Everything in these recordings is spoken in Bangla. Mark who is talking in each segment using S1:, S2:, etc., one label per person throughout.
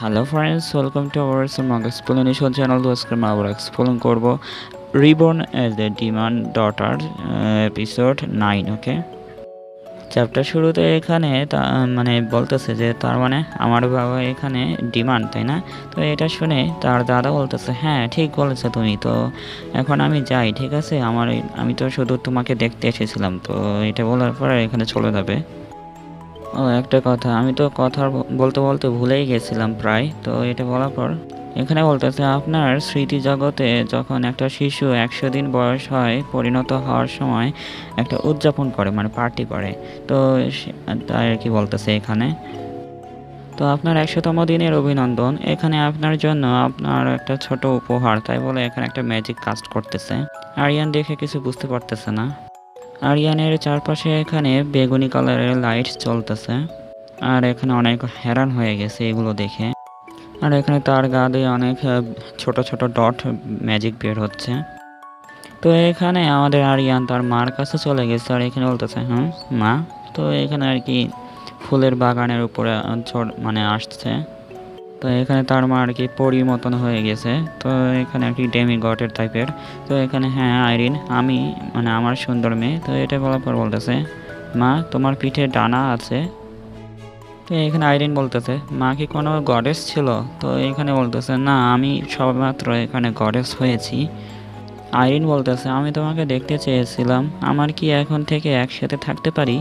S1: Hello friends, welcome to our manga explanation channel. তো আজকে আমরা আবার এক্সপ্লেন করব reborn as the demand daughter episode 9। Okay, chapter শুরুতে এখানে মানে বলতেছে যে তার মানে আমার বাবা এখানে ডিমান্ড, তাই না? তো এটা শুনে তার দাদা বলতেছে, হ্যাঁ ঠিক বলেছো তুমি। তো এখন আমি যাই, ঠিক আছে? আমি তো শুধু তোমাকে দেখতে এসেছিলাম। তো এটা বলার পরে এখানে চলে যাবে। ও একটা কথা, আমি তো কথা বলতে বলতে ভুলেই গেছিলাম প্রায়। তো এটা বলার পর এখানে বলতেছে, আপনার স্মৃতি জগতে যখন একটা শিশু 100 দিন বয়স হয়, পরিণত হওয়ার সময় একটা উদযাপন করে, মানে পার্টি করে। তো তাই আর কি বলতেছে এখানে। তো আপনার 100তম দিনের অভিনন্দন। এখানে আপনার জন্য আপনার একটা ছোট উপহার। তাই বলে এখানে একটা ম্যাজিক কাস্ট করতেছে। আরিয়ান দেখে কিছু বুঝতে পারতেছে না। আরিয়ানের চারপাশে এখানে বেগুনি কালারের লাইট চলতেছে, আর এখানে অনেক হেরান হয়ে গেছে এগুলো দেখে। আর এখানে তার গা দিয়ে অনেক ছোট ছোট ডট ম্যাজিক বের হচ্ছে। তো এখানে আমাদের আরিয়ান তার মার কাছে চলে গেছে, আর এখানে বলতেছে, হ্যাঁ মা। তো এখানে আর কি ফুলের বাগানের উপরে মানে আসছে। তো এখানে তার মা আর কি পরীর মতন হয়ে গেছে। তো এখানে আর কি ডেমি গটের টাইপের। তো এখানে, হ্যাঁ আইরিন, আমি মানে আমার সুন্দর মেয়ে। তো এটা বলার পর বলতেছে, মা তোমার পিঠে ডানা আছে। তো এখানে আইরিন বলতেছে, মা কি কোনো গডেস ছিল? তো এখানে বলতেছে, না, আমি সবেমাত্র এখানে গডেস হয়েছি। আইরিন বলতেছে, আমি তোমাকে দেখতে চেয়েছিলাম, আমার কি এখন থেকে একসাথে থাকতে পারি?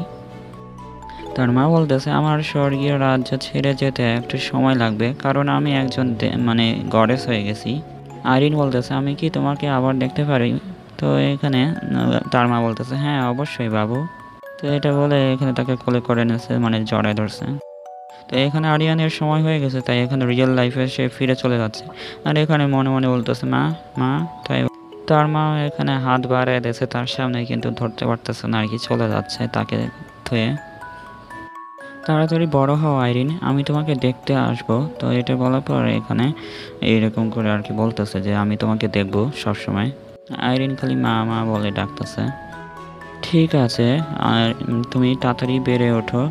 S1: তার মা বলতেছে, আমার স্বর্গীয় রাজ্য ছেড়ে যেতে একটু সময় লাগবে, কারণ আমি একজন মানে গডেস হয়ে গেছি। আইরিন বলতেছে, আমি কি তোমাকে আবার দেখতে পারি? তো এখানে তার মা বলতেছে, হ্যাঁ অবশ্যই বাবু। তো এটা বলে এখানে তাকে কোলে করে নিয়েছে, মানে জড়ায় ধরছে। তো এখানে আরিয়ানের সময় হয়ে গেছে, তাই এখানে রিয়েল লাইফে সে ফিরে চলে যাচ্ছে। আর এখানে মনে মনে বলতেছে, মা মা। তাই তার মা এখানে হাত বাড়ায় দিয়েছে তার সামনে, কিন্তু ধরতে পারতেছে না আর কি, চলে যাচ্ছে তাকে ধুয়ে। তাড়াতাড়ি বড় হও আইরিন, আমি তোমাকে দেখতে আসবো। তো এটা বলার পর এখানে এইরকম করে আর কি বলতেছে যে আমি তোমাকে দেখবো সবসময়। আইরিন খালি মা মা বলে ডাকতেছে। ঠিক আছে, আর তুমি তাড়াতাড়ি বেড়ে ওঠো।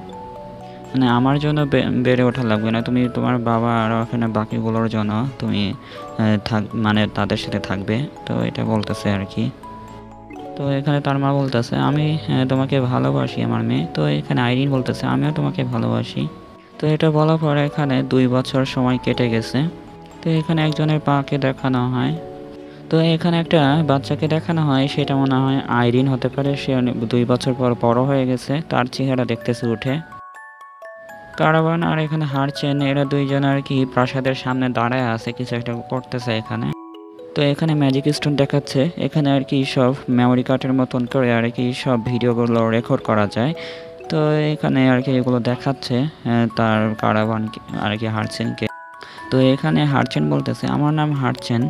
S1: মানে আমার জন্য বেড়ে ওঠা লাগবে না, তুমি তোমার বাবা আর ওখানে বাকিগুলোর জন্য তুমি মানে তাদের সাথে থাকবে। তো এটা বলতেছে আর কি। তো এখানে তার মা বলতেছে, আমি তোমাকে ভালোবাসি আমার মেয়ে। তো এখানে আইরিন বলতেছে, আমিও তোমাকে ভালোবাসি। তো এটা বলার পরে এখানে 2 বছর সময় কেটে গেছে। তো এখানে একজনের পাকে দেখানো হয়। তো এখানে একটা বাচ্চাকে দেখানো হয়, সেটা মনে হয় আইরিন হতে পারে। সে 2 বছর পর বড় হয়ে গেছে, তার চেহারা দেখতেছে উঠে। কারাবান আর এখানে হারচেন, এরা দুইজন আর কি প্রাসাদের সামনে দাঁড়ায় আছে, কিছু একটা করতেছে এখানে। তো এখানে ম্যাজিক স্টোন দেখাচ্ছে, এখানে আর কি সব মেমোরি কার্ডের মতন করে আর কি সব ভিডিওগুলো রেকর্ড করা যায়। তো এখানে আর কি এগুলো দেখাচ্ছে তার কারাবান আর কি হারচেনকে। তো এখানে হারচেন বলতেছে, আমার নাম হারচেন।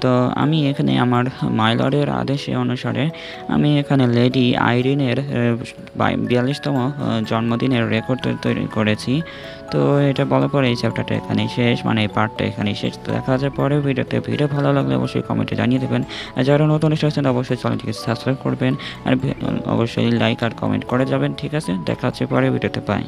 S1: তো আমি এখানে আমার মাইলরের আদেশে অনুসারে আমি এখানে লেডি আইরিনের 42তম জন্মদিনের রেকর্ড তৈরি করেছি। তো এটা বলার পরে এই চ্যাপ্টারটা এখানেই শেষ, মানে এই পার্টটা এখানেই শেষ। তো দেখা যায় পরের ভিডিওতে। ভিডিও ভালো লাগলে অবশ্যই কমেন্টে জানিয়ে দেবেন। আর যারা নতুন এসেছেন অবশ্যই চ্যানেলটিকে সাবস্ক্রাইব করবেন, আর অবশ্যই লাইক আর কমেন্ট করে যাবেন। ঠিক আছে, দেখা হচ্ছে পরের ভিডিওতে, পাই।